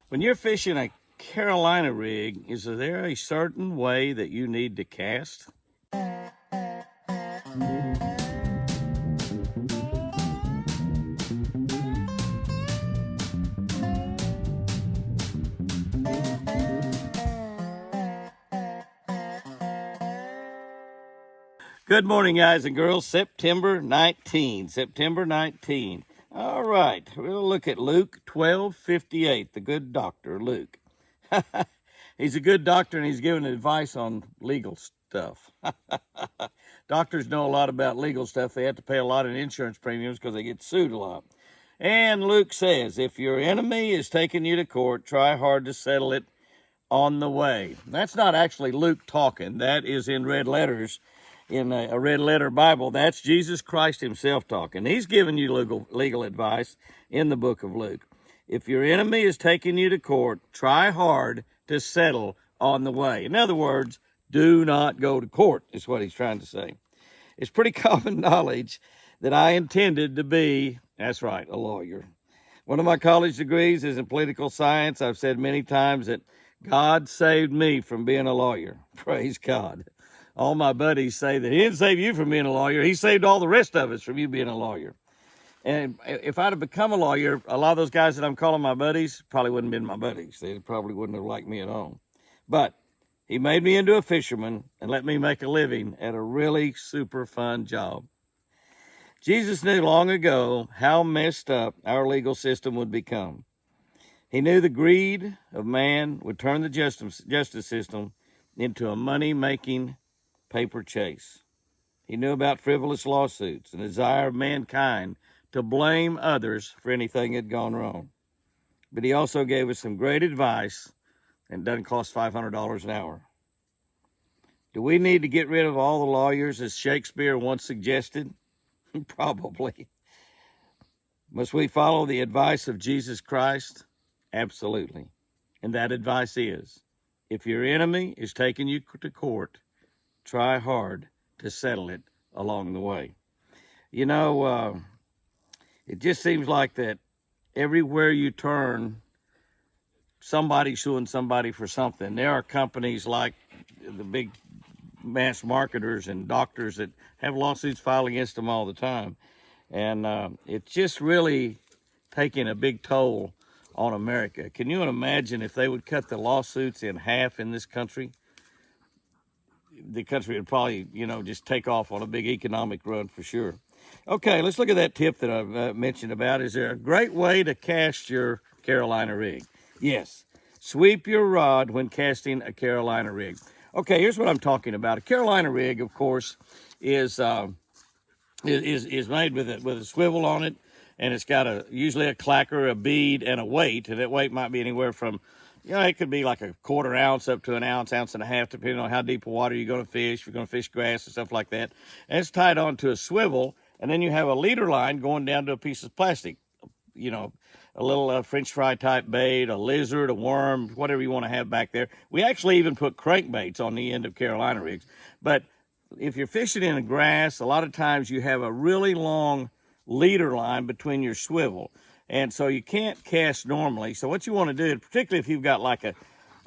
When you're fishing a Carolina rig, is there a certain way that you need to cast? Good morning, guys and girls. September 19. September 19. All right, we'll look at Luke 12:58, the good doctor, Luke. He's a good doctor, and he's giving advice on legal stuff. Doctors know a lot about legal stuff. They have to pay a lot in insurance premiums because they get sued a lot. And Luke says, if your enemy is taking you to court, try hard to settle it on the way. That's not actually Luke talking. That is in red letters in a red letter Bible. That's Jesus Christ himself talking. He's giving you legal advice in the book of Luke. If your enemy is taking you to court, try hard to settle on the way. In other words, do not go to court, is what he's trying to say. It's pretty common knowledge that I intended to be, that's right, a lawyer. One of my college degrees is in political science. I've said many times that God saved me from being a lawyer. Praise God. All my buddies say that he didn't save you from being a lawyer. He saved all the rest of us from you being a lawyer. And if I'd have become a lawyer, a lot of those guys that I'm calling my buddies probably wouldn't have been my buddies. They probably wouldn't have liked me at all. But he made me into a fisherman and let me make a living at a really super fun job. Jesus knew long ago how messed up our legal system would become. He knew the greed of man would turn the justice system into a money-making paper chase. He knew about frivolous lawsuits and the desire of mankind to blame others for anything that had gone wrong. But he also gave us some great advice, and it doesn't cost $500 an hour. Do we need to get rid of all the lawyers, as Shakespeare once suggested? Probably. Must we follow the advice of Jesus Christ? Absolutely. And that advice is, if your enemy is taking you to court, try hard to settle it along the way. You know, it just seems like that everywhere you turn, somebody's suing somebody for something. There are companies like the big mass marketers and doctors that have lawsuits filed against them all the time. And it's just really taking a big toll on America. Can you imagine if they would cut the lawsuits in half in this country? The country would probably, just take off on a big economic run for sure. Okay, let's look at that tip that I've mentioned about. Is there a great way to cast your Carolina rig? Yes. Sweep your rod when casting a Carolina rig. Okay, here's what I'm talking about. A Carolina rig, of course, is made with a swivel on it, and it's got usually a clacker, a bead, and a weight, and that weight might be anywhere from, it could be like a quarter ounce up to an ounce, ounce and a half, depending on how deep of water you're going to fish. If you're going to fish grass and stuff like that. And it's tied onto a swivel, and then you have a leader line going down to a piece of plastic, a little French fry type bait, a lizard, a worm, whatever you want to have back there. We actually even put crankbaits on the end of Carolina rigs. But if you're fishing in the grass, a lot of times you have a really long leader line between your swivel. And so you can't cast normally. So what you want to do, particularly if you've got like a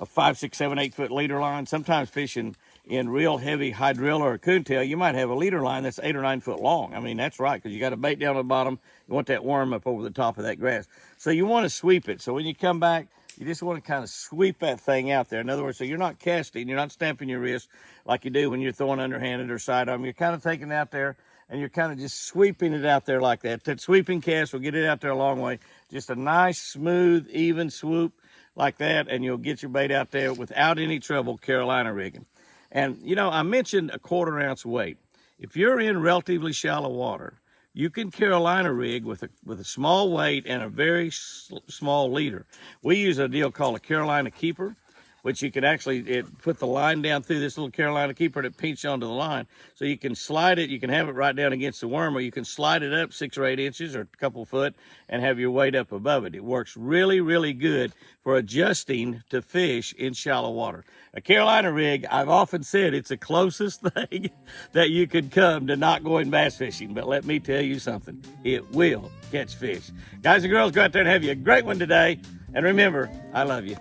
5, 6, 7, 8 foot leader line, sometimes fishing in real heavy hydrilla or coontail, you might have a leader line that's 8 or 9 foot long. I mean, that's right, because you got a bait down at the bottom. You want that worm up over the top of that grass. So you want to sweep it. So when you come back, you just want to kind of sweep that thing out there. In other words, so you're not casting, you're not stamping your wrist like you do when you're throwing underhanded or sidearm. You're kind of taking it out there, and you're kind of just sweeping it out there like that. That sweeping cast will get it out there a long way. Just a nice, smooth, even swoop like that, and you'll get your bait out there without any trouble Carolina rigging. And, I mentioned a quarter ounce weight. If you're in relatively shallow water, you can Carolina rig with a small weight and a very small leader. We use a deal called a Carolina keeper, which you can actually put the line down through this little Carolina keeper that pinch onto the line. So you can slide it, you can have it right down against the worm, or you can slide it up 6 or 8 inches or a couple foot and have your weight up above it. It works really, really good for adjusting to fish in shallow water. A Carolina rig, I've often said it's the closest thing that you could come to not going bass fishing. But let me tell you something, it will catch fish. Guys and girls, go out there and have you a great one today. And remember, I love you.